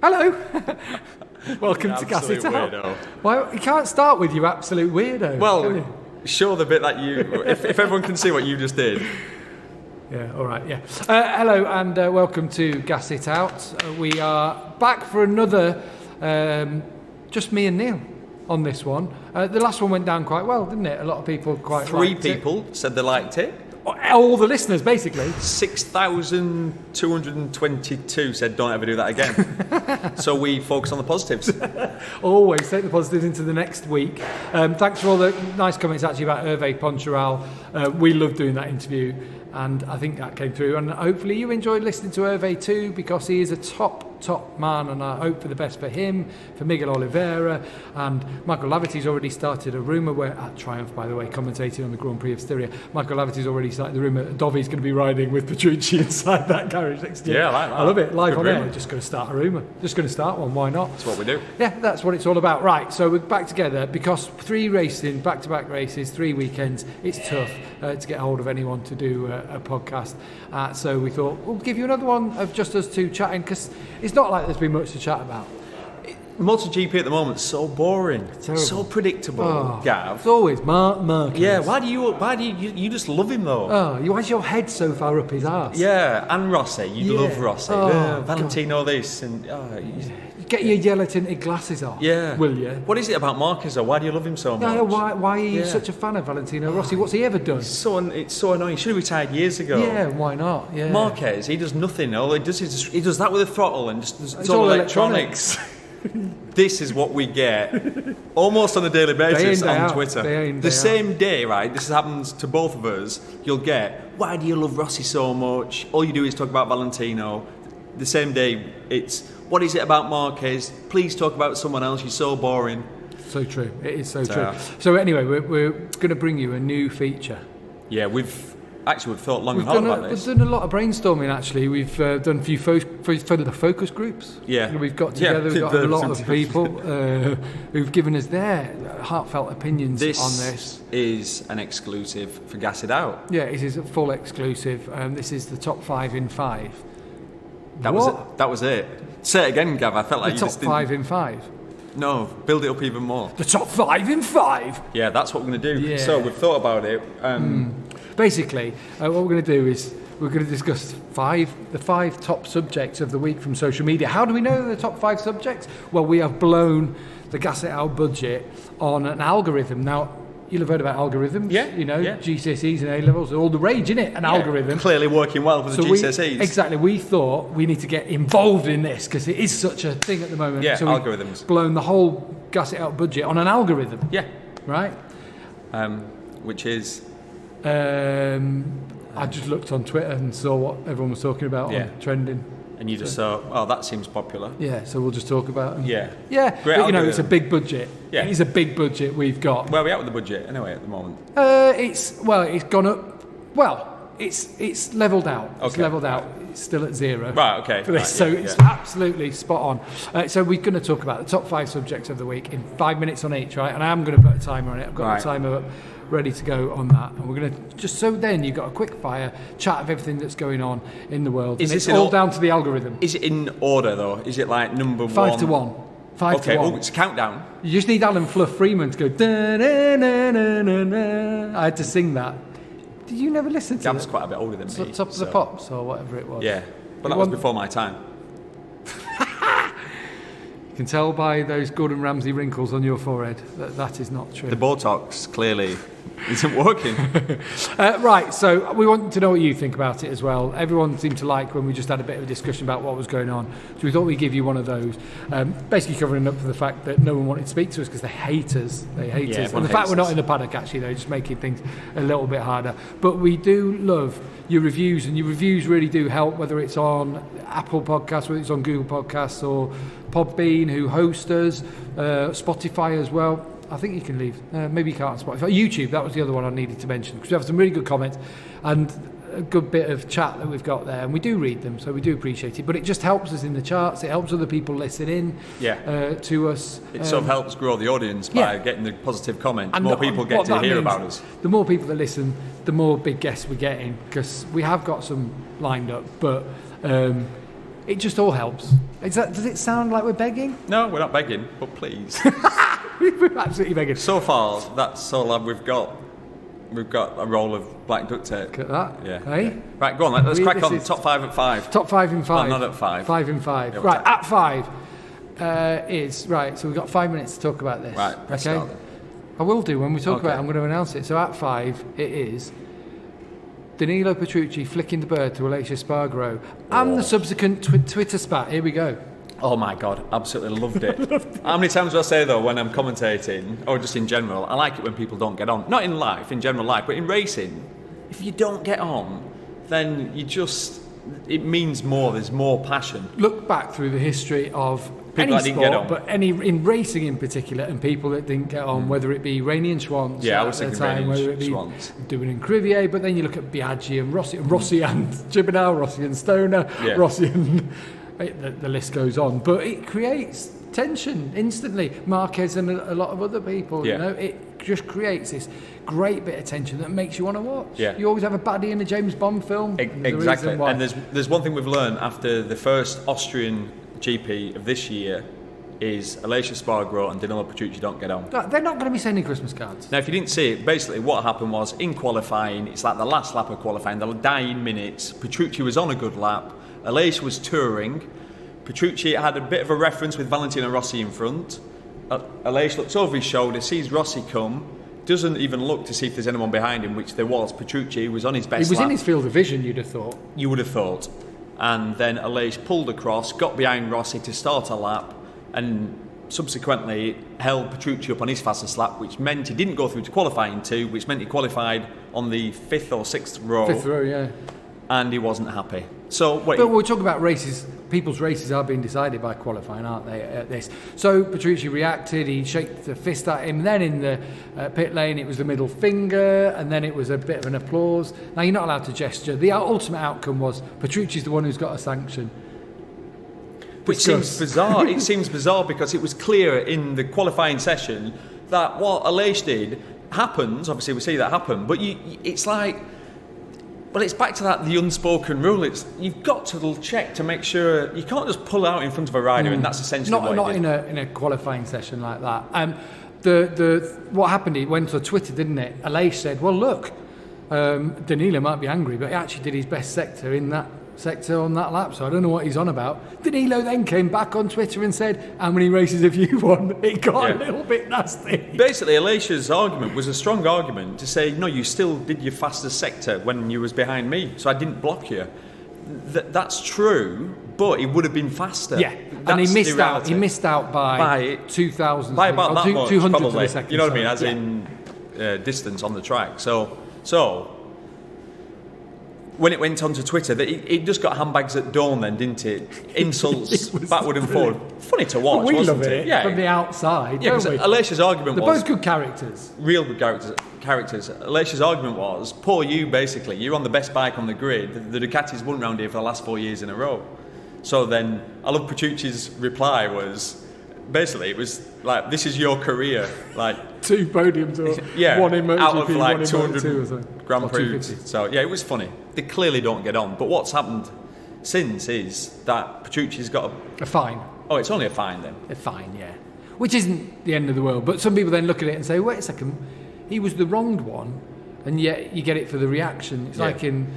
Hello. Welcome to Gas It Out. Well, you can't start with you absolute weirdo. Well, show the bit that you... if everyone can see what you just did. Yeah, all right, yeah. Hello and welcome to Gas It Out. We are back for another, just me and Neil on this one. The last one went down quite well, didn't it? A lot of people quite Three liked it. people said they liked it. All the listeners, basically. 6,222 said don't ever do that again. So we focus on the positives. Always take the positives into the next week. Thanks for all the nice comments actually about Hervé Poncharal. We loved doing that interview and I think that came through, and hopefully you enjoyed listening to Hervé too, because he is a top man, and I hope for the best for him, for Miguel Oliveira, and Michael Laverty's already started a rumour where, at Triumph by the way, commentating on the Grand Prix of Styria, Michael Laverty's already started the rumour that Dovi's going to be riding with Petrucci inside that garage next year. Yeah, I like that. I love it, live Good on rumour. air, just going to start a rumour, just going to start one, why not? That's what we do. Yeah, that's what it's all about. Right, so we're back together because 3 racing, back-to-back races, 3 weekends, it's tough to get hold of anyone to do a podcast. So we thought, we'll give you another one of just us two chatting, because it's not like there's been much to chat about. MotoGP at the moment is so boring, so predictable. Gav, it's always Marquez. Yeah, why do you just love him though? Why is your head so far up his arse? Yeah, and Rossi, you love Rossi. Valentino God. This and get your yellow tinted glasses off. Yeah, will you? What is it about Marquez though? Why do you love him so much? Yeah, why are you such a fan of Valentino Rossi? What's he ever done? It's so annoying. He should have retired years ago. Yeah, why not? Yeah. Marquez, he does nothing. All he does is he does that with a throttle and just it's all electronics. This is what we get almost on a daily basis on Twitter. The same day, right? This happens to both of us. You'll get, why do you love Rossi so much? All you do is talk about Valentino. The same day, it's, what is it about Marquez? Please talk about someone else. You're so boring. So true. It is so true. So anyway, we're going to bring you a new feature. Yeah, we've thought long and hard about this. We've done a lot of brainstorming, actually. We've done a few focus groups. Yeah. We've got together, we've got a lot of people who've given us their heartfelt opinions on this. This is an exclusive for Gas It Out. Yeah, it is a full exclusive. This is the top 5 in 5. That was it. Say it again, Gav. I felt like the top 5 in 5. No, build it up even more. The top 5 in 5. Yeah, that's what we're going to do. Yeah. So we've thought about it. Basically, what we're going to do is we're going to discuss the 5 top subjects of the week from social media. How do we know the top 5 subjects? Well, we have blown the Gas It Out budget on an algorithm. Now, you'll have heard about algorithms. Yeah. You know, GCSEs and A-levels, all the rage, innit? An algorithm. Clearly working well for the GCSEs. Exactly. We thought we need to get involved in this because it is such a thing at the moment. Yeah, so algorithms. We've blown the whole Gas It Out budget on an algorithm. Yeah. Right? Which is... I just looked on Twitter and saw what everyone was talking about on trending. And you just thought, oh, that seems popular. Yeah, so we'll just talk about it. Yeah. Yeah, Great but algorithm. it's a big budget. Yeah. It is a big budget we've got. Where are we at with the budget anyway at the moment? It's gone up. Well, it's levelled out. It's Okay. levelled out. It's still at 0. Right, okay. For this, Right, so yeah, it's absolutely spot on. So we're going to talk about the top 5 subjects of the week in 5 minutes on each, right? And I am going to put a timer on it. I've got the timer up, ready to go on that. And we're going to just so then you've got a quick fire chat of everything that's going on in the world. Is and this it's all down to the algorithm. Is it in order though? Is it like number 5 1? to 1. 5 to 1. Okay, it's a countdown. You just need Alan Fluff Freeman to go. Da-na-na-na-na-na. I had to sing that. Did you never listen to Gav's quite a bit older than me. Top of the Pops or whatever it was. Yeah, but that was before my time. You can tell by those Gordon Ramsay wrinkles on your forehead that is not true. The Botox clearly isn't working. Right, so we want to know what you think about it as well. Everyone seemed to like when we just had a bit of a discussion about what was going on. So we thought we'd give you one of those. Basically covering up for the fact that no one wanted to speak to us because they hate us. They hate us. And the fact we're not in the paddock, actually, though, just making things a little bit harder. But we do love your reviews, and your reviews really do help, whether it's on Apple Podcasts, whether it's on Google Podcasts or Podbean, who host us, Spotify as well. I think you can leave. Maybe you can't on Spotify. YouTube, that was the other one I needed to mention, because we have some really good comments and a good bit of chat that we've got there, and we do read them, so we do appreciate it. But it just helps us in the charts. It helps other people listen in to us. It sort of helps grow the audience by getting the positive comment. And more people get to hear about us. The more people that listen, the more big guests we get in, because we have got some lined up, but It just all helps. Does it sound like we're begging? No, we're not begging, but please. We're absolutely begging. So far, that's all we've got. We've got a roll of black duct tape. Look at that. Yeah. Hey? Yeah. Right, go on. Let's crack on. Top 5 at 5. Top 5 in 5. Well, not at 5. 5 in 5. Yeah, right, at 5 is... Right, so we've got 5 minutes to talk about this. Right, let's start then. I will do. When we talk about it, I'm going to announce it. So at 5, it is Danilo Petrucci flicking the bird to Aleix Espargaro and the subsequent Twitter spat. Here we go. Oh my God, absolutely loved it. How many times do I say though when I'm commentating, or just in general, I like it when people don't get on. Not in life, in general life, but in racing, if you don't get on, then it means more, there's more passion. Look back through the history of people any sport, but in racing in particular, and people that didn't get on, whether it be Rainey and Schwantz I was thinking time, whether it be Schwantz. doing in Crivier, but then you look at Biaggi and Rossi and Gibernal, Rossi and Stoner, Rossi and... The list goes on, but it creates tension instantly. Marquez and a lot of other people, it just creates this great bit of tension that makes you want to watch. Yeah. You always have a baddie in a James Bond film. Exactly, and there's one thing we've learned after the first Austrian GP of this year is Aleix Espargaro and Danilo Petrucci don't get on. They're not going to be sending Christmas cards. Now, if you didn't see it, basically what happened was in qualifying, it's like the last lap of qualifying, the dying minutes, Petrucci was on a good lap, Aleix was touring. Petrucci had a bit of a reference with Valentino Rossi in front. Aleix looks over his shoulder, sees Rossi come, doesn't even look to see if there's anyone behind him, which there was. Petrucci was on his best lap. He was in his field of vision, you'd have thought. You would have thought. And then Aleix pulled across, got behind Rossi to start a lap, and subsequently held Petrucci up on his fastest lap, which meant he didn't go through to qualifying 2, which meant he qualified on the 5th or 6th row. 5th row, yeah. And he wasn't happy. So, but we're talking about races. People's races are being decided by qualifying, aren't they, at this? So Petrucci reacted, he shaked the fist at him. Then in the pit lane, it was the middle finger, and then it was a bit of an applause. Now, you're not allowed to gesture. The ultimate outcome was Petrucci's the one who's got a sanction. Which seems bizarre. It seems bizarre because it was clear in the qualifying session that what Aleix did happens. Obviously, we see that happen, but it's like... Well, it's back to the unspoken rule. You've got to check to make sure you can't just pull out in front of a rider, and that's essentially what he did. in a qualifying session like that. What happened? It went to Twitter, didn't it? Aleix said, "Well, look, Danilo might be angry, but he actually did his best sector in that sector on that lap, so I don't know what he's on about." Danilo then came back on Twitter and said, "How many races have you won?" It got a little bit nasty. Basically, Aleix's argument was a strong argument to say, no, you still did your fastest sector when you was behind me, so I didn't block you. That's true, but it would have been faster. Yeah, and he missed out. He missed out by 2,000. By about that much, 200 probably. To the second, you know what I mean? As in distance on the track. So. When it went onto Twitter, it just got handbags at dawn then, didn't it? Insults backward and forward. Funny to watch, we wasn't love it from the outside, yeah, don't we? Aleix's argument They're was... both good characters. Real good characters. Aleix's argument was, poor you, basically. You're on the best bike on the grid. The Ducatis won round here for the last 4 years in a row. So then, I love Petrucci's reply was... Basically, it was like, this is your career. Like 2 podiums or one in MotoGP, out of like one in 200 Grand Prix. So yeah, it was funny. They clearly don't get on. But what's happened since is that Petrucci's got a fine. Oh, it's only a fine then. A fine, yeah. Which isn't the end of the world. But some people then look at it and say, wait a second, he was the wronged one, and yet you get it for the reaction. It's like in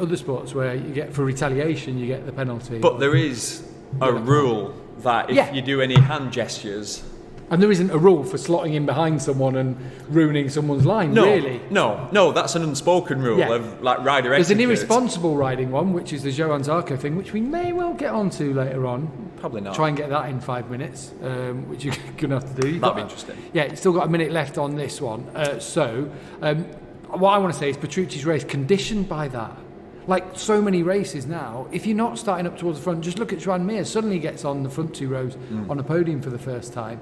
other sports where you get for retaliation, you get the penalty. But there is a rule that if you do any hand gestures... And there isn't a rule for slotting in behind someone and ruining someone's line, really. No, that's an unspoken rule of like rider etiquette. There's an irresponsible riding one, which is the Johan Zarco thing, which we may well get onto later on. Probably not. Try and get that in 5 minutes, which you're going to have to do. That'd be interesting. Yeah, you've still got a minute left on this one. What I want to say is Petrucci's race conditioned by that. Like so many races now, if you're not starting up towards the front, just look at Joan Mir. Suddenly gets on the front 2 rows on a podium for the first time.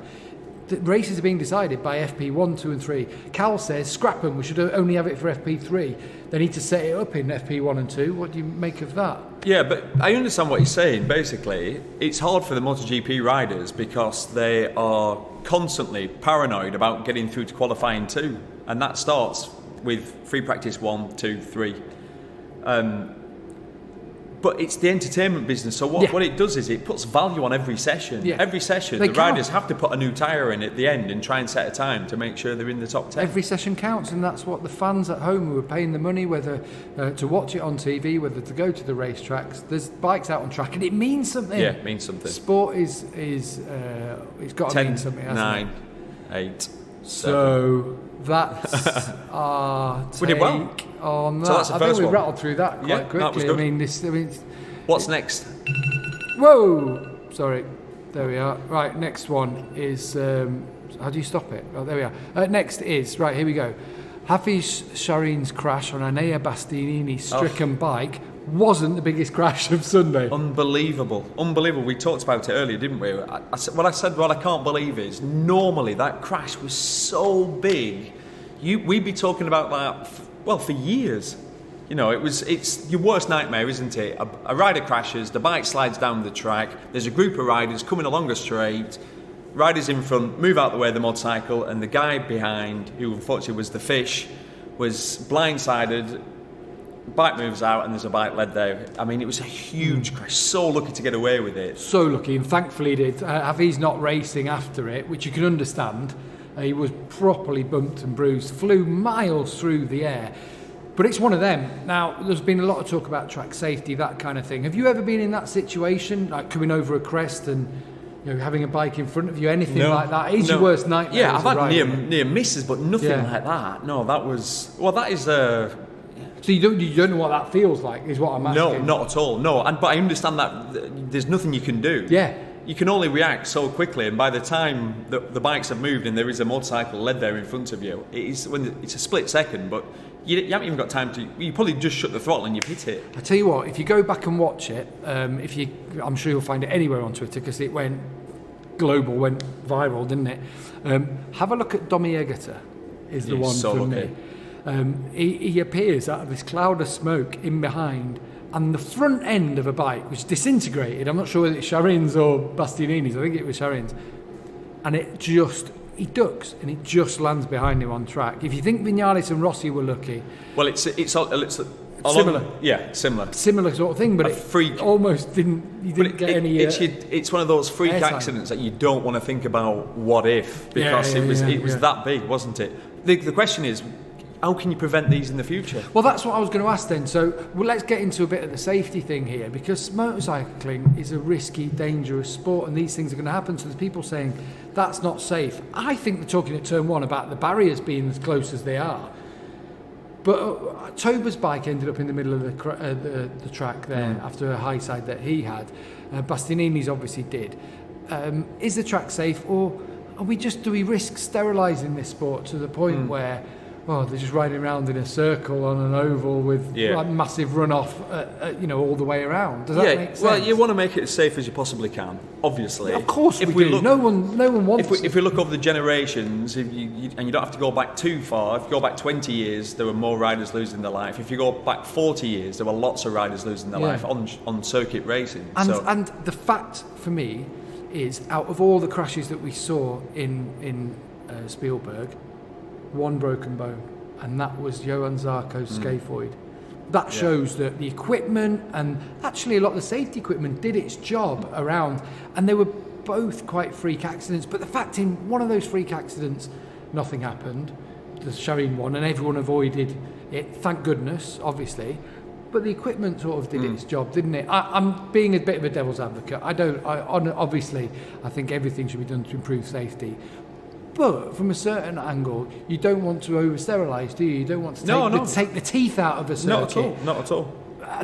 The races are being decided by FP1, 2 and 3. Cal says, scrap them, we should only have it for FP3. They need to set it up in FP1 and 2. What do you make of that? Yeah, but I understand what he's saying. Basically, it's hard for the MotoGP riders because they are constantly paranoid about getting through to qualifying 2. And that starts with free practice 1, 2, 3. But it's the entertainment business. So what it does is it puts value on every session. Yeah. Every session, the riders have to put a new tyre in at the end and try and set a time to make sure they're in the top 10. Every session counts, and that's what the fans at home who are paying the money, whether to watch it on TV, whether to go to the racetracks. There's bikes out on track, and it means something. Yeah, it means something. Sport is it's got to mean something. 9, 8, 7. So that's our take on that. So that's the first we one. Rattled through that quite quickly. That was good. What's next? Whoa! Sorry. There we are. Right, next one is... how do you stop it? Oh, there we are. Next is... Right, here we go. Hafizh Syahrin's crash on Enea Bastianini's stricken bike wasn't the biggest crash of Sunday. Unbelievable. We talked about it earlier, didn't we? What I can't believe is, normally that crash was so big, we'd be talking about that, for years. You know, it's your worst nightmare, isn't it? A rider crashes, the bike slides down the track, there's a group of riders coming along a straight, riders in front move out the way of the motorcycle, and the guy behind, who unfortunately was the fish, was blindsided. Bike moves out and there's a bike led there. I mean, it was a huge crash. So lucky to get away with it. So lucky, and thankfully he did. Hafizh not racing after it, which you can understand. He was properly bumped and bruised, flew miles through the air. But it's one of them. Now, there's been a lot of talk about track safety, that kind of thing. Have you ever been in that situation, like coming over a crest and having a bike in front of you, anything like that? It's your worst nightmare. Yeah, I've had near misses, but nothing like that. No, that is... So you don't know what that feels like, is what I'm asking. No, not at all. No, but I understand that there's nothing you can do. Yeah. You can only react so quickly, and by the time the bikes have moved and there is a motorcycle led there in front of you, it's a split second, but you haven't even got time to... You probably just shut the throttle and you've hit it. I tell you what, if you go back and watch it, I'm sure you'll find it anywhere on Twitter, because it went global, went viral, didn't it? Have a look at Domi Egerter, is the one from me. He appears out of this cloud of smoke in behind, and the front end of a bike which disintegrated. I'm not sure whether it's Syahrin's or Bastianini's. I think it was Syahrin's. And he ducks and it just lands behind him on track. If you think Viñales and Rossi were lucky, well, it's similar. Similar sort of thing, but freak. Almost didn't. You didn't get any. It's one of those freak accidents that you don't want to think about. What if? Because it was that big, wasn't it? The question is, how can you prevent these in the future? Well, that's what I was going to ask then. So, let's get into a bit of the safety thing here, because motorcycling is a risky, dangerous sport, and these things are going to happen. So there's people saying that's not safe. I think they're talking at turn one about the barriers being as close as they are. But Toba's bike ended up in the middle of the track there after a high side that he had. Bastianini's obviously did. Is the track safe, or do we risk sterilising this sport to the point where they're just riding around in a circle on an oval with massive runoff, all the way around? Does that make sense? Well, you want to make it as safe as you possibly can, obviously. Yeah, of course we do. No one wants If we look over the generations, and you don't have to go back too far, if you go back 20 years, there were more riders losing their life. If you go back 40 years, there were lots of riders losing their life on circuit racing. And the fact, for me, is out of all the crashes that we saw in Spielberg, one broken bone, and that was Johan Zarco's scaphoid. That shows that the equipment, and actually a lot of the safety equipment, did its job around, and they were both quite freak accidents. But the fact, in one of those freak accidents, nothing happened, the Syahrin one, and everyone avoided it, thank goodness, obviously. But the equipment sort of did its job, didn't it? I'm being a bit of a devil's advocate. Obviously, I think everything should be done to improve safety. But from a certain angle, you don't want to over-sterilise, do you? You don't want to take the teeth out of a circuit. Not at all.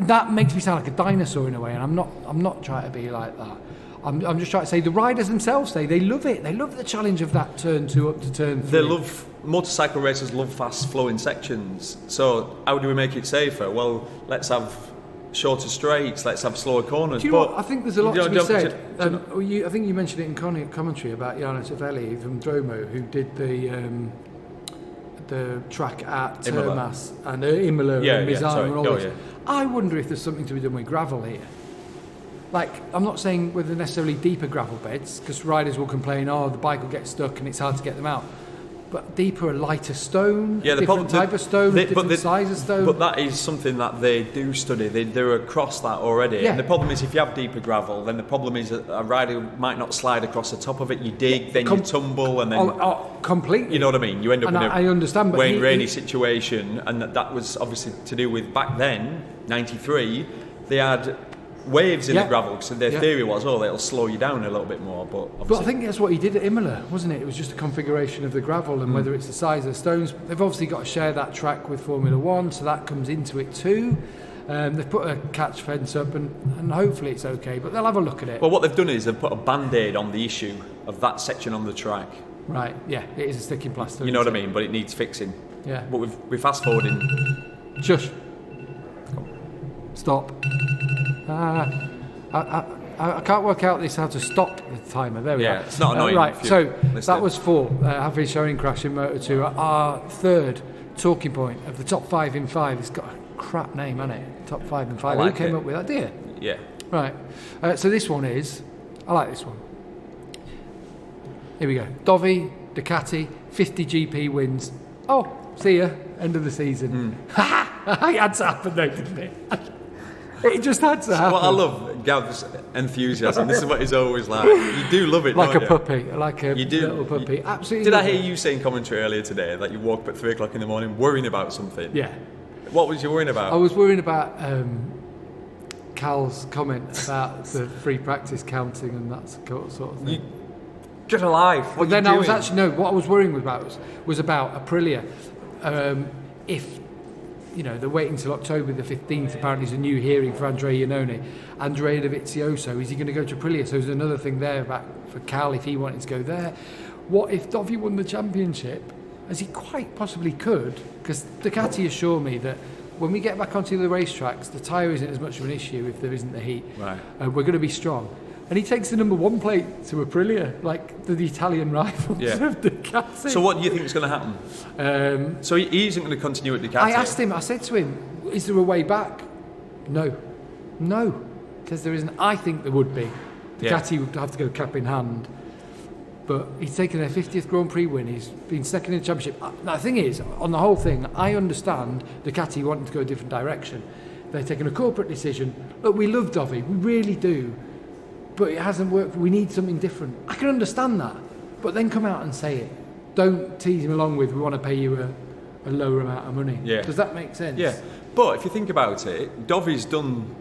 That makes me sound like a dinosaur in a way, and I'm not trying to be like that. I'm just trying to say the riders themselves say they love it. They love the challenge of that turn 2 up to turn 3. Motorcycle racers love fast-flowing sections. So how do we make it safer? Well, let's have shorter straights, let's have slower corners. Do you know what? I think there's a lot to be said. I think you mentioned it in commentary about Aleix E from Dromo, who did the track at Termas and Imola and Misano and all this. Yeah. I wonder if there's something to be done with gravel here. Like, I'm not saying with the necessarily deeper gravel beds, because riders will complain, the bike will get stuck and it's hard to get them out. but deeper, a lighter stone, yeah, different type of stone, different size of stone. But that is something that they do study. They're across that already. Yeah. And the problem is if you have deeper gravel, then the problem is that a rider might not slide across the top of it. You dig, then you tumble, and then... completely. You know what I mean? You end up in I understand, but rainy situation, and that was obviously to do with back then, 93, they had waves in the gravel, so their theory was, it'll slow you down a little bit more. But I think that's what he did at Imola, wasn't it? It was just a configuration of the gravel and whether it's the size of the stones. They've obviously got to share that track with Formula One, so that comes into it too. They've put a catch fence up and hopefully it's okay, but they'll have a look at it. Well, what they've done is they've put a band-aid on the issue of that section on the track. Right, yeah, it is a sticking plaster. You know what I mean? But it needs fixing. Yeah. But we're fast-forwarding. Shush. Stop. I can't work out how to stop the timer. There we go. Yeah, it's not annoying. Right, so that was 4. Hafizh Syahrin crash in Moto 2. Our third talking point of the top 5 in 5. It's got a crap name, hasn't it? Top 5 in 5. Who came up with that? Dear. Yeah. Right. So this one is... I like this one. Here we go. Dovi, Ducati, 50 GP wins. Oh, see ya. End of the season. It had to happen though, didn't it? It just had to happen. Well, I love Gav's enthusiasm. This is what he's always like. You do love it, like don't a puppy, like a little puppy. Absolutely. Did I hear you say in commentary earlier today that you woke up at 3 o'clock in the morning worrying about something? Yeah. What was you worrying about? I was worrying about Cal's comment about the free practice counting and that sort of thing. Get alive. What then you I was doing? actually what I was worrying about was about Aprilia. If they're waiting till October the 15th. Apparently, there's a new hearing for Andrea Iannone. Andrea Dovizioso, is he going to go to Aprilia? So there's another thing there about for Cal if he wanted to go there. What if Dovi won the championship, as he quite possibly could? Because Ducati assure me that when we get back onto the racetracks, the tyre isn't as much of an issue if there isn't the heat. Right. We're going to be strong. And he takes the number 1 plate to Aprilia, like the Italian rivals of Ducati. So what do you think is going to happen? So he isn't going to continue at Ducati? I said to him, is there a way back? No. Because there isn't. I think there would be. Ducati would have to go cap in hand. But he's taken their 50th Grand Prix win. He's been second in the championship. Now, the thing is, on the whole thing, I understand Ducati wanting to go a different direction. They're taking a corporate decision. Look, we love Dovi. We really do. But it hasn't worked. We need something different. I can understand that, but then come out and say it. Don't tease him along with, we want to pay you a lower amount of money. Yeah. Does that make sense? Yeah. But if you think about it,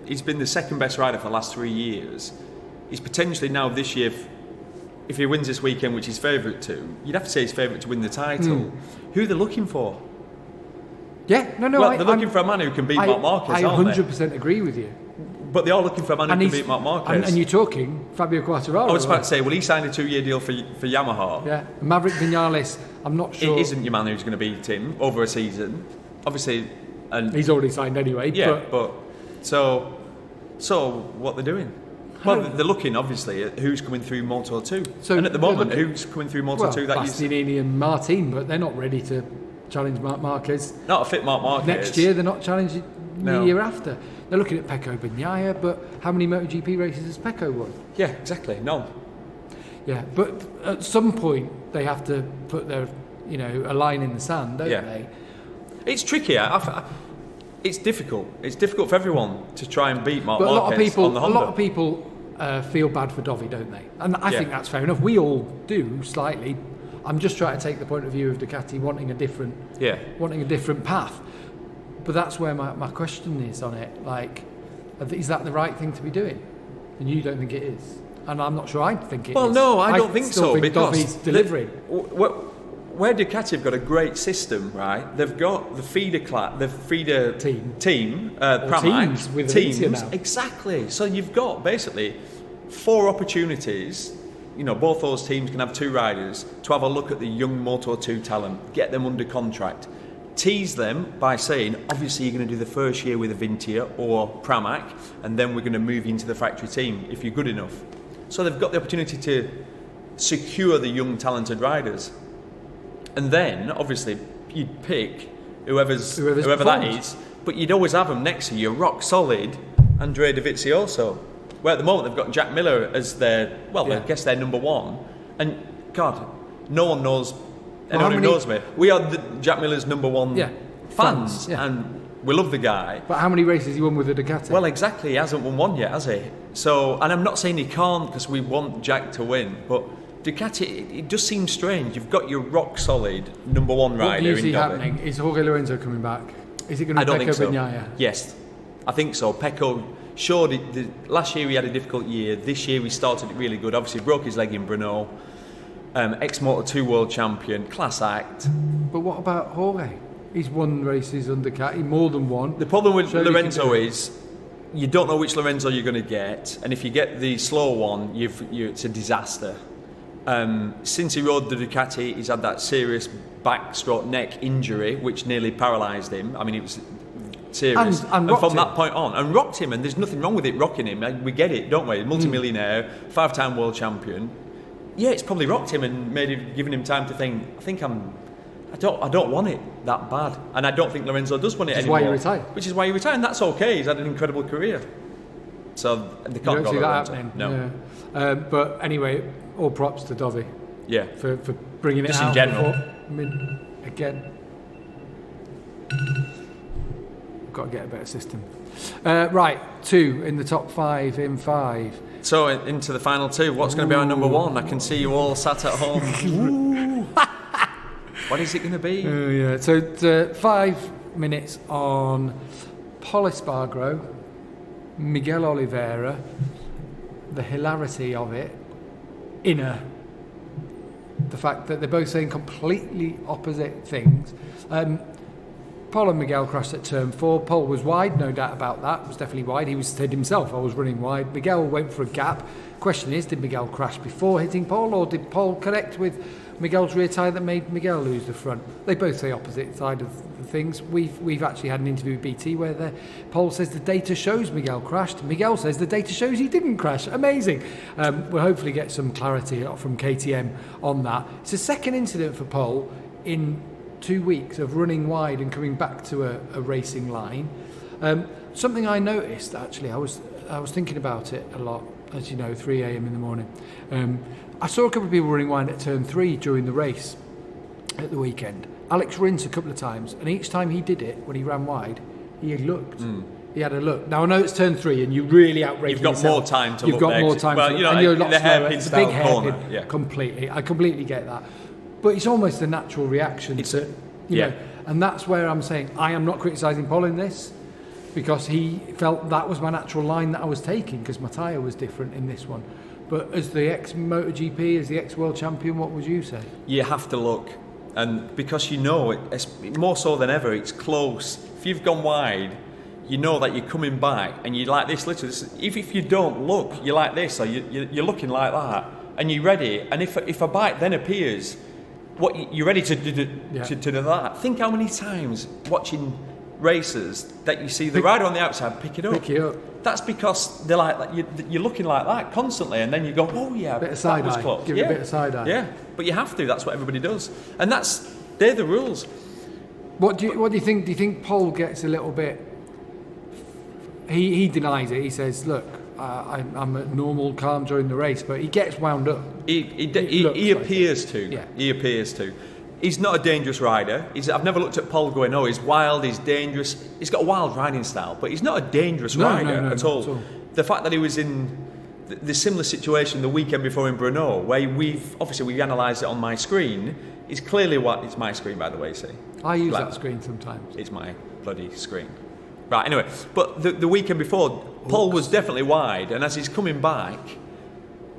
he's been the second best rider for the last 3 years. He's potentially now this year, if he wins this weekend, which he's favourite to, you'd have to say he's favourite to win the title. Who are they looking for? Yeah, no. Well, they're looking for a man who can beat Marc Marquez, aren't they? 100% agree with you. But they are looking for a man who can beat Marc Marquez. And you're talking Fabio Quartararo. I was about to say, well, he signed a 2-year deal for Yamaha. Yeah, Maverick Viñales, I'm not sure. It isn't your man who's going to beat him over a season. Obviously. And he's already signed anyway. Yeah, but so what they're doing? Well, they're looking, obviously, at who's coming through Moto 2. And at the moment, who's coming through Moto 2? Bastianini and Martin, but they're not ready to challenge Marc Marquez. Not a fit Marc Marquez. Next year, they're not challenging the year after. They're looking at Pecco Bagnaia, but how many MotoGP races has Pecco won? Yeah, exactly. None. Yeah, but at some point they have to put their, a line in the sand, don't they? It's tricky. It's difficult. It's difficult for everyone to try and beat Marc Marquez on the Honda. A lot of people feel bad for Dovi, don't they? And I think that's fair enough. We all do slightly. I'm just trying to take the point of view of Ducati wanting a different path. But that's where my question is on it. Like, is that the right thing to be doing? And you don't think it is? And I'm not sure I think it is. Well, no, I don't think so. Because Dovi's delivering. Where Ducati have got a great system, right? They've got the feeder team, teams with teams, exactly. So you've got basically 4 opportunities. Both those teams can have 2 riders to have a look at the young Moto 2 talent, get them under contract. Tease them by saying, obviously you're going to do the first year with a Vintia or Pramac, and then we're going to move you into the factory team if you're good enough. So they've got the opportunity to secure the young talented riders. And then, obviously, you'd pick whoever that is, but you'd always have them next to you, rock solid, Andrea Dovizioso. Where at the moment they've got Jack Miller as I guess their number 1. And, God, no one knows anyone who knows me, we are Jack Miller's number one fans, and we love the guy. But how many races he won with a Ducati? Well, exactly, he hasn't won one yet, has he? So, and I'm not saying he can't because we want Jack to win, but Ducati, it does seem strange. You've got your rock solid number one rider. What do you see happening? Is Jorge Lorenzo coming back? Is it going to be Pecco Bagnaia? Yes, I think so. Pecco showed it. Last year he had a difficult year. This year he started it really good. Obviously broke his leg in Brno. Ex-Moto2 world champion, class act. But what about Jorge? He's won races on Ducati, more than one. The problem with Lorenzo is you don't know which Lorenzo you're going to get, and if you get the slow one, it's a disaster. Since he rode the Ducati, he's had that serious back/neck injury, which nearly paralysed him. I mean, it was serious. And from that point on, and rocked him, and there's nothing wrong with it rocking him. We get it, don't we? Multimillionaire, 5-time world champion. Yeah, it's probably rocked him and given him time to think. I don't want it that bad, and I don't think Lorenzo does want it anymore. Which is why he retired. And that's okay. He's had an incredible career. So they can't see that happening. No. Yeah. But anyway, all props to Dovi. Yeah. For bringing it just out. Just in general. Again. We've got to get a better system. Right, 2 in the top 5 in 5. So into the final 2. What's going to be our number 1? I can see you all sat at home. What is it going to be? Yeah. So 5 minutes on Pol Espargaro, Miguel Oliveira, the hilarity of it, the fact that they're both saying completely opposite things. Pol and Miguel crashed at turn 4. Pol was wide, no doubt about that. Was definitely wide. He said himself, I was running wide. Miguel went for a gap. Question is, did Miguel crash before hitting Pol, or did Pol connect with Miguel's rear tyre that made Miguel lose the front? They both say opposite side of the things. We've actually had an interview with BT where Pol says the data shows Miguel crashed. Miguel says the data shows he didn't crash. Amazing. We'll hopefully get some clarity from KTM on that. It's the second incident for Pol in 2 weeks of running wide and coming back to a racing line. Something I noticed, actually, I was thinking about it a lot, as you know, 3 a.m. in the morning. I saw a couple of people running wide at turn 3 during the race at the weekend. Alex Rins a couple of times, and each time he did it, when he ran wide, he had looked. He had a look. Now I know it's turn 3, and you really outrage yourself. You've got more time to look. You've got more time. Well, you know, and you're a lot the slower. hairpin's It's a big corner. hairpin. Yeah. Completely. I completely get that. But it's almost a natural reaction to, you know, and that's where I'm saying I am not criticising Pol in this, because he felt that was my natural line that I was taking because my tyre was different in this one. But as the ex-MotoGP, as the ex-world champion, what would you say? You have to look, and because you know it's more so than ever, it's close. If you've gone wide, you know that you're coming back, and you're like this. Literally, if you don't look, you're like this, or you're looking like that, and you're ready. And if a bite then appears, you're ready to do that. Think how many times watching races that you see the rider on the outside pick it up. That's because they're like you're looking like that constantly, and then you go, oh yeah, bit of side eye. Close. Give it a bit of side eye. Yeah, but you have to. That's what everybody does, and they're the rules. What do you think? Do you think Pol gets a little bit? He denies it. He says, look, I'm at normal, calm during the race, but he gets wound up. He appears to. Yeah. He appears to. He's not a dangerous rider. I've never looked at Pol going, oh, he's wild, he's dangerous. He's got a wild riding style, but he's not a dangerous rider at all. The fact that he was in the similar situation the weekend before in Brno, where we've analysed it on my screen, is clearly it's my screen, by the way, see? I use that screen sometimes. It's my bloody screen. Right, anyway, but the weekend before, Pol was definitely wide, and as he's coming back,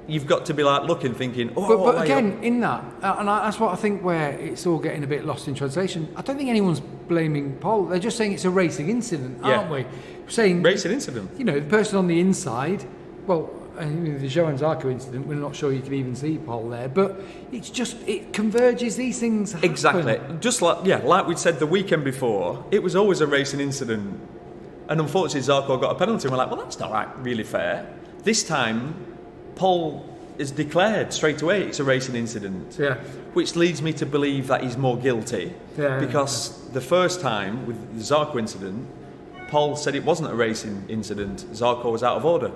you've got to be like looking, thinking, oh. But again, in that, that's what I think where it's all getting a bit lost in translation. I don't think anyone's blaming Pol. They're just saying it's a racing incident, aren't we? Saying racing incident. You know, the person on the inside. Well, the Johan Zarco incident, we're not sure you can even see Pol there, but it converges. These things happen. Exactly. Just like we'd said the weekend before, it was always a racing incident, and unfortunately Zarco got a penalty. And we're like, well, that's not really fair. This time, Pol is declared straight away it's a racing incident, which leads me to believe that he's more guilty, because the first time with the Zarco incident, Pol said it wasn't a racing incident, Zarco was out of order.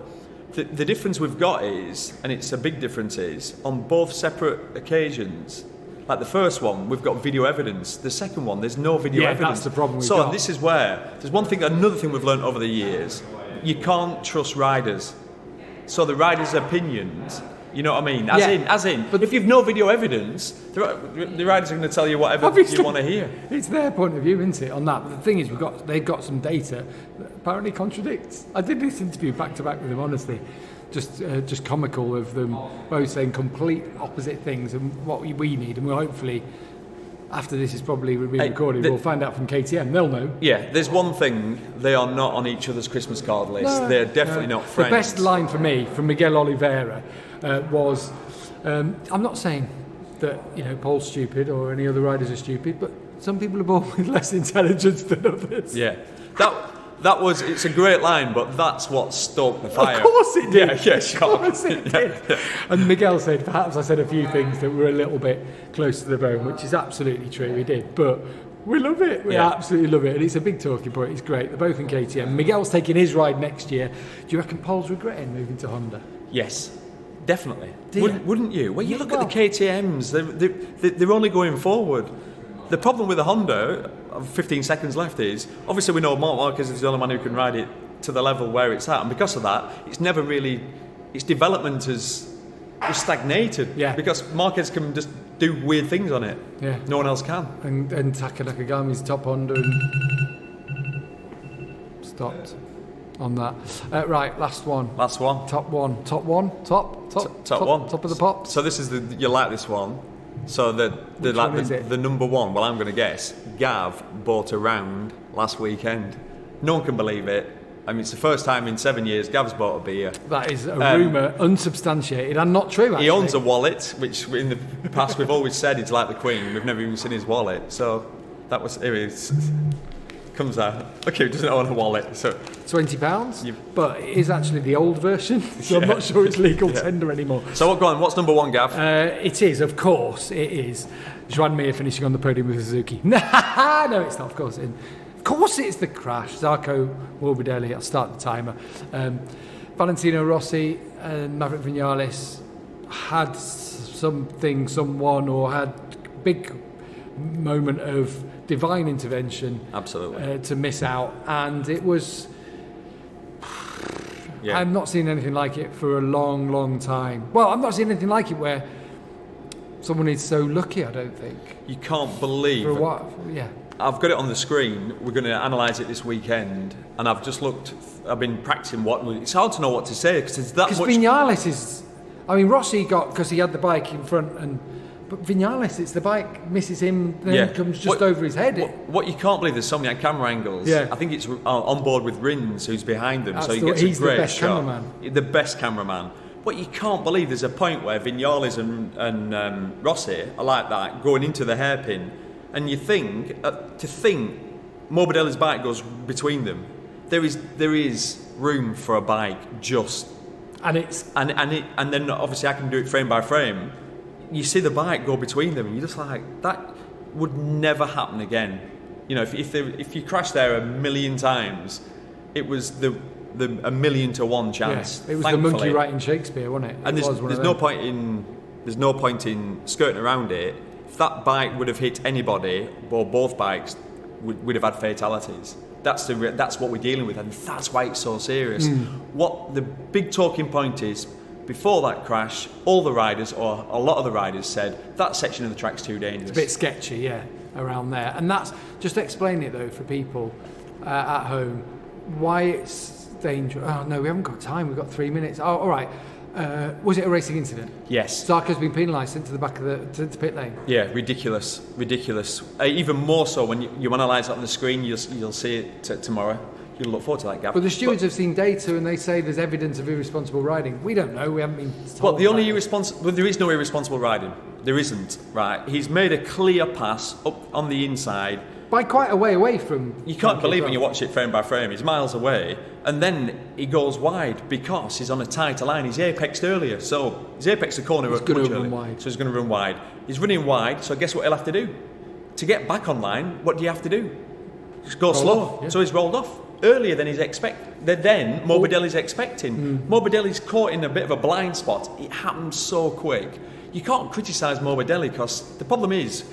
The difference we've got is, and it's a big difference, is on both separate occasions, Like the first one, we've got video evidence. The second one, there's no video evidence. That's the problem we've so got. This is where there's another thing we've learned over the years. You can't trust riders. So the riders' opinions, you know what I mean? As in. But if you've no video evidence, the riders are going to tell you whatever you want to hear. It's their point of view, isn't it, on that? But the thing is, they've got some data that apparently contradicts. I did this interview back to back with them, honestly. Just comical of them both saying complete opposite things and what we need, and we'll hopefully, after this is probably being recorded, we'll find out from KTM. They'll know. Yeah, there's one thing: they are not on each other's Christmas card list. No, they're definitely not friends. The best line for me from Miguel Oliveira was, "I'm not saying that Pol's stupid or any other riders are stupid, but some people are born with less intelligence than others." Yeah, it's a great line, but that's what stoked the fire. Of course it did. Yeah, sure. Of course it did. Yeah. And Miguel said, perhaps I said a few things that were a little bit close to the bone, which is absolutely true, he did. But we love it. We absolutely love it. And it's a big talking point. It's great. They're both in KTM. Miguel's taking his ride next year. Do you reckon Pol's regretting moving to Honda? Yes. Definitely. Wouldn't you? Well, you look at the KTMs, they're only going forward. The problem with the Honda, 15 seconds left, is obviously we know Marc Marquez is the only man who can ride it to the level where it's at, and because of that, its development has stagnated. Yeah. Because Marquez can just do weird things on it. Yeah. No one else can. And Taka Nakagami's top Honda and stopped on that. Right, last one. Top one. Top of the pops. So this is you like this one. So the number one. Well, I'm going to guess Gav bought a round last weekend. No one can believe it. I mean, it's the first time in 7 years Gav's bought a beer. That is a rumour, unsubstantiated and not true, actually. He owns a wallet, which in the past we've always said it's like the Queen. We've never even seen his wallet. So that was it. Comes out. Okay, he doesn't own a wallet. So £20, but it is actually the old version, so I'm not sure it's legal tender anymore. So what's number one, Gav? It is, of course, it is Joan Mir finishing on the podium with Suzuki. No, it's not, of course. Of course it's the crash. Zarco, Morbidelli, I'll start the timer. Valentino Rossi and Maverick Viñales had someone, or had big moment of divine intervention, absolutely, to miss out, and it was. I've not seen anything like it for a long time. Well, I've not seen anything like it where someone is so lucky. I don't think you can't believe. For what? Yeah, I've got it on the screen. We're going to analyse it this weekend, and I've just looked. I've been practicing it's hard to know what to say because Viñales is. I mean, Rossi got because he had the bike in front But Viñales, it's the bike misses him, then comes just over his head. What you can't believe, there's so many camera angles. Yeah. I think it's on board with Rins, who's behind them, so he gets a great shot. The best cameraman. What you can't believe, there's a point where Viñales and Rossi are like that, going into the hairpin, and you think Morbidelli's bike goes between them. There is room for a bike just, and then obviously I can do it frame by frame. You see the bike go between them, and you're just like, that would never happen again. You know, if you crash there a million times, it was the 1,000,000 to 1 chance. Yeah, it was thankfully the monkey writing Shakespeare, wasn't it? And there's no point in skirting around it. If that bike would have hit anybody, or both bikes, would have had fatalities. That's what we're dealing with, and that's why it's so serious. What the big talking point is, before that crash, all the riders, or a lot of the riders, said that section of the track's too dangerous. It's a bit sketchy, around there. And that's, just explain it though for people at home, why it's dangerous. Oh no, we haven't got time, we've got 3 minutes. Oh, all right. Was it a racing incident? Yes. Zarco's been penalised, sent to the back of to pit lane. Yeah, ridiculous. Even more so when you analyse it on the screen, you'll see it tomorrow. You'll look forward to that, Gav. But the stewards have seen data and they say there's evidence of irresponsible riding. We don't know. We haven't been told. Well, there is no irresponsible riding. There isn't, right? He's made a clear pass up on the inside. By quite a way away from... You can't believe when you watch it frame by frame. He's miles away. And then he goes wide because he's on a tighter line. He's apexed earlier. So he's apexed the corner. He's going to run wide. So he's going to run wide. He's running wide. So guess what he'll have to do? To get back on line, what do you have to do? Just go slow. Yeah. So he's rolled off earlier than Morbidelli's expecting. Morbidelli's caught in a bit of a blind spot. It happened so quick. you can't criticise Morbidelli because the problem is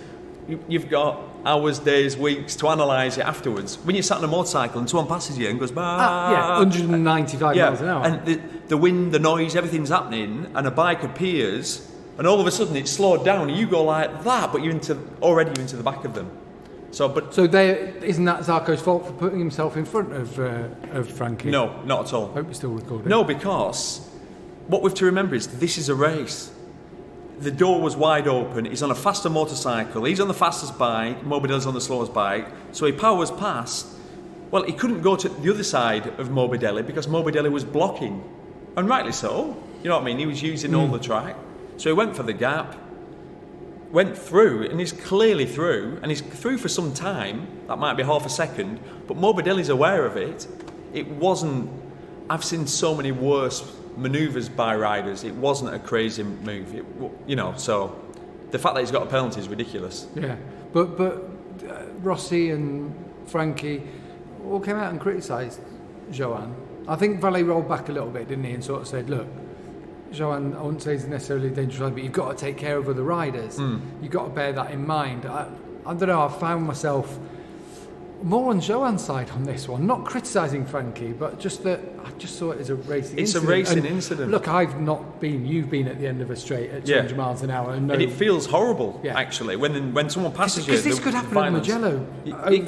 you've got hours, days, weeks to analyse it afterwards. When you're sat on a motorcycle and someone passes you and goes, 195 miles an hour. And the wind, the noise, everything's happening, and a bike appears, and all of a sudden it's slowed down, and you go like that, but you're into the back of them. Isn't that Zarco's fault for putting himself in front of Frankie? No, not at all. Hope you're still recording. No, because what we've to remember is this is a race. The door was wide open. He's on a faster motorcycle. He's on the fastest bike. Morbidelli's on the slowest bike. So he powers past. Well, he couldn't go to the other side of Morbidelli because Morbidelli was blocking. And rightly so. You know what I mean? He was using all the track. So he went for the gap, went through, and he's clearly through. And he's through for some time. That might be half a second. But Morbidelli's aware of it. It wasn't... I've seen so many worse manoeuvres by riders. It wasn't a crazy move, so the fact that he's got a penalty is ridiculous. Yeah, but Rossi and Frankie all came out and criticised Joan. I think Valle rolled back a little bit, didn't he, and sort of said, look, Joan, I wouldn't say he's necessarily a dangerous rider, but you've got to take care of other riders. You've got to bear that in mind. I don't know, I found myself more on Joan's side on this one, not criticising Frankie, but just that I just saw it as a racing incident. It's a racing incident. Look, you've been at the end of a straight at 200 miles an hour. And it feels horrible, actually, when someone passes you. Because this could happen at Mugello. It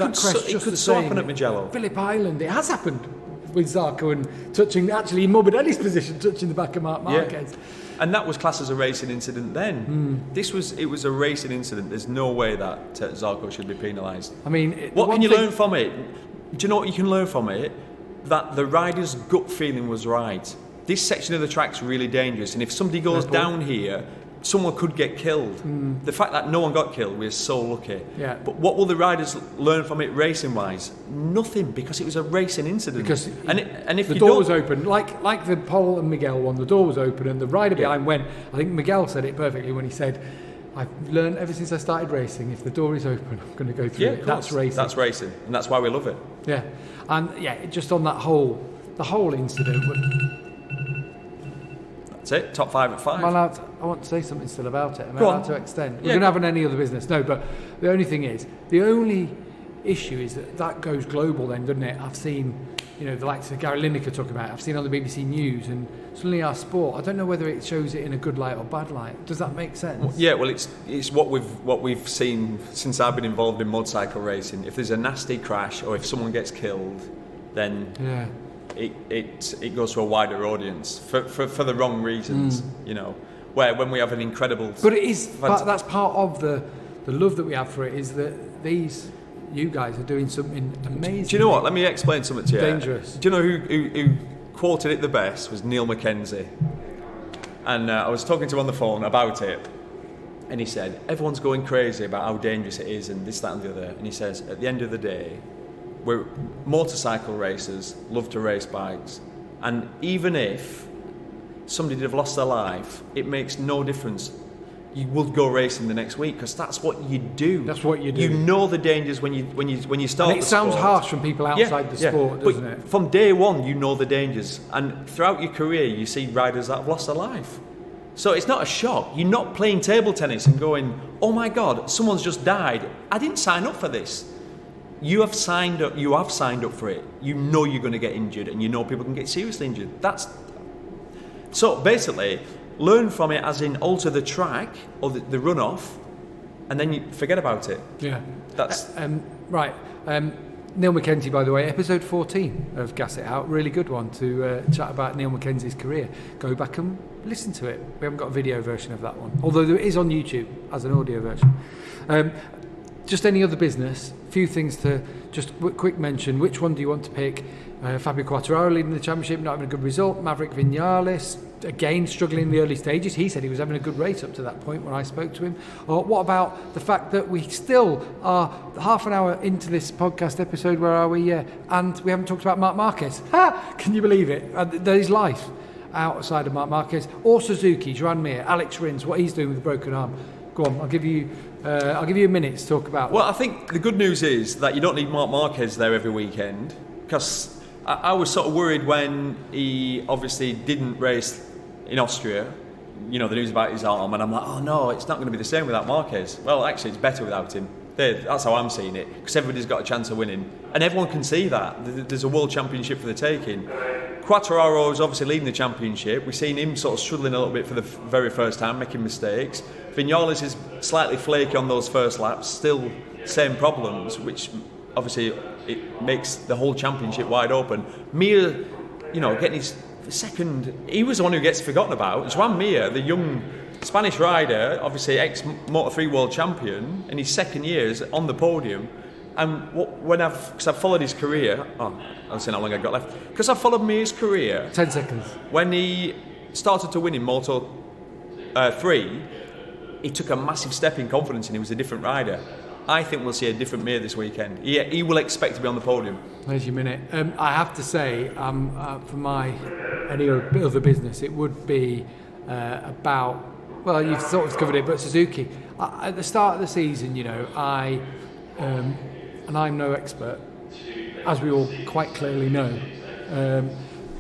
could so happen at Mugello. Phillip Island, it has happened with Zarco and touching, actually in Morbidelli's position, touching the back of Marc Marquez. Yeah. And that was classed as a racing incident then. It was a racing incident. There's no way that Zarco should be penalised. I mean... What can you learn from it? Do you know what you can learn from it? That the rider's gut feeling was right. This section of the track's really dangerous, and if somebody goes down here, someone could get killed. The fact that no one got killed, we're so lucky. Yeah. But what will the riders learn from it racing-wise? Nothing, because it was a racing incident. Because and if the door was open, like the Pol and Miguel one, the door was open and the rider behind went. I think Miguel said it perfectly when he said, I've learned ever since I started racing, if the door is open, I'm going to go through it. That's racing. That's racing, and that's why we love it. Yeah. And just on that the whole incident. That's it, top 5 at 5. I want to say something still about it. Am I allowed to extend? We're going to have any other business. No, but the only thing is, the only issue is that goes global then, doesn't it? I've seen, the likes of Gary Lineker talk about it. I've seen on the BBC News, and suddenly our sport, I don't know whether it shows it in a good light or bad light. Does that make sense? Yeah, well, it's what we've seen since I've been involved in motorcycle racing. If there's a nasty crash or if someone gets killed, then it goes to a wider audience for the wrong reasons, Where when we have an incredible... But it is, that's part of the love that we have for it, is that you guys are doing something amazing. Do you know what? Let me explain something to you. Dangerous. Do you know who quoted it the best was Neil Mackenzie? And I was talking to him on the phone about it, and he said, everyone's going crazy about how dangerous it is and this, that and the other. And he says, at the end of the day, we're motorcycle racers, love to race bikes. And even if somebody did have lost their life, it makes no difference. You will go racing the next week because that's what you do. That's what you do. You know the dangers when you start. And it sounds harsh from people outside the sport, doesn't it? From day one, you know the dangers, and throughout your career, you see riders that have lost their life. So it's not a shock. You're not playing table tennis and going, "Oh my God, someone's just died. I didn't sign up for this." You have signed up. You have signed up for it. You know you're going to get injured, and you know people can get seriously injured. So basically, learn from it, as in alter the track or the runoff, and then you forget about it. Yeah, that's right. Neil Mackenzie, by the way, episode 14 of Gas It Out, really good one to chat about Neil Mackenzie's career. Go back and listen to it. We haven't got a video version of that one, although it is on YouTube as an audio version. Just any other business, few things to just quick mention. Which one do you want to pick? Fabio Quartararo leading the championship, not having a good result. Maverick Viñales, again, struggling in the early stages. He said he was having a good race up to that point when I spoke to him. Or what about the fact that we still are half an hour into this podcast episode, where are we? And we haven't talked about Marc Marquez. Can you believe it? There's life outside of Marc Marquez. Or Suzuki, Joan Mir, Alex Rins, what he's doing with a broken arm. Go on, I'll give you a minute to talk about. Well, I think the good news is that you don't need Marc Marquez there every weekend, because I was sort of worried when he obviously didn't race in Austria, the news about his arm, and I'm like, oh no, it's not going to be the same without Marquez. Well, actually, it's better without him. That's how I'm seeing it, because everybody's got a chance of winning, and everyone can see that. There's a world championship for the taking. Quartararo is obviously leading the championship. We've seen him sort of struggling a little bit for the very first time, making mistakes. Viñales is slightly flaky on those first laps, still same problems, which obviously it makes the whole championship wide open. Mir, getting his second, he was the one who gets forgotten about. Joan Mir, the young Spanish rider, obviously ex-Moto3 world champion, in his second year is on the podium. And because I've followed his career, I'll see how long I got left. Because I've followed Mir's career. 10 seconds. When he started to win in Moto3, he took a massive step in confidence and he was a different rider. I think we'll see a different Mir this weekend. He will expect to be on the podium. There's your minute. I have to say, for any other business, it would be about, well, you've sort of covered it, but Suzuki. At the start of the season, and I'm no expert, as we all quite clearly know,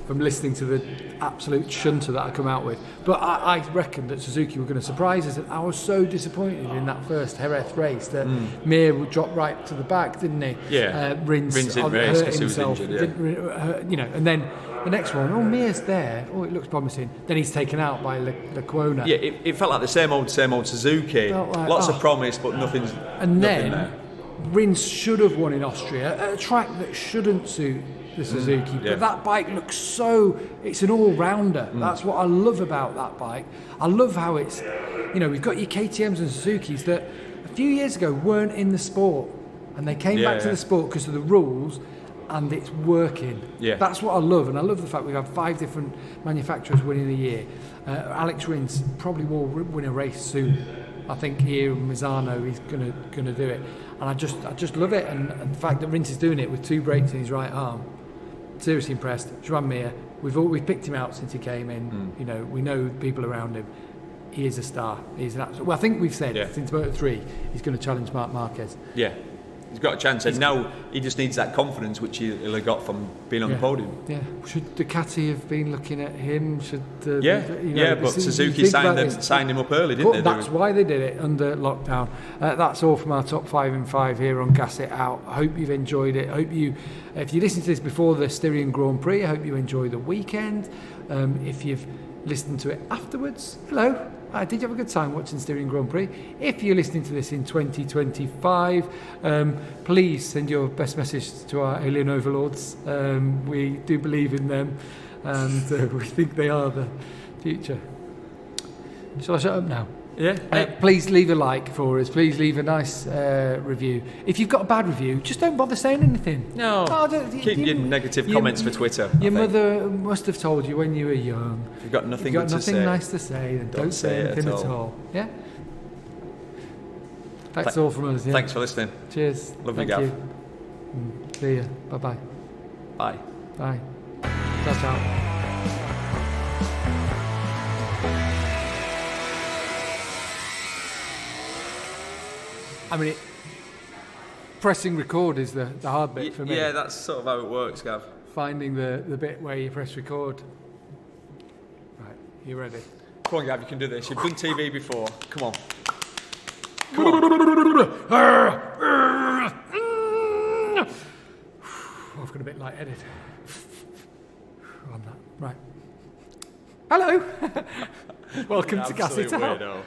from listening to the absolute shunter that I come out with. But I reckoned that Suzuki were going to surprise us, and I was so disappointed in that first Jerez race that Mir would drop right to the back, didn't he? Yeah. Rins didn't race hurt because he was himself. injured, And then the next one, Mir's there. Oh, it looks promising. Then he's taken out by Lecuona. Yeah, it felt like the same old Suzuki. Lots of promise, but nothing there. Rins should have won in Austria at a track that shouldn't suit the Suzuki, but that bike looks it's an all-rounder. That's what I love about that bike. I love how it's, we've got your KTMs and Suzukis that a few years ago weren't in the sport, and they came back to the sport because of the rules, and it's working. Yeah. That's what I love, and I love the fact we have 5 different manufacturers winning a year. Alex Rins probably will win a race soon. I think here in Misano he's gonna do it, and I just love it, and the fact that Rins is doing it with 2 brakes in his right arm. Seriously impressed. Joan Mir, we've picked him out since he came in. We know people around him. He is a star. He's an absolute. Well, I think we've said since Moto3 he's going to challenge Marc Marquez. Yeah. He's got a chance, and now he just needs that confidence, which he'll have got from being on the podium. Yeah. Should Ducati have been looking at him? But Suzuki signed him up early, didn't they? That's why they did it under lockdown. That's all from our top 5 in 5 here on Gas It Out. I hope you've enjoyed it. If you listened to this before the Styrian Grand Prix, I hope you enjoy the weekend. If you've listened to it afterwards, hello. Did you have a good time watching Styrian Grand Prix? If you're listening to this in 2025, please send your best message to our alien overlords. We do believe in them, and we think they are the future. Shall I shut up now? Yeah. Please leave a like for us. Please leave a nice review. If you've got a bad review, just don't bother saying anything. No. Keep your negative comments for Twitter. Your mother must have told you when you were young. If you've got nothing nice to say, then don't say anything at all. Yeah. That's all from us. Yeah? Thanks for listening. Cheers. Love you, Gav. See you. Bye-bye. Bye. Bye. Ciao, ciao. I mean, pressing record is the hard bit for me. Yeah, that's sort of how it works, Gav. Finding the bit where you press record. Right, you ready? Come on, Gav, you can do this. You've done TV before. Come on. Come on. I've got a bit light-headed on that. Right. Hello. Welcome to Gas It Out.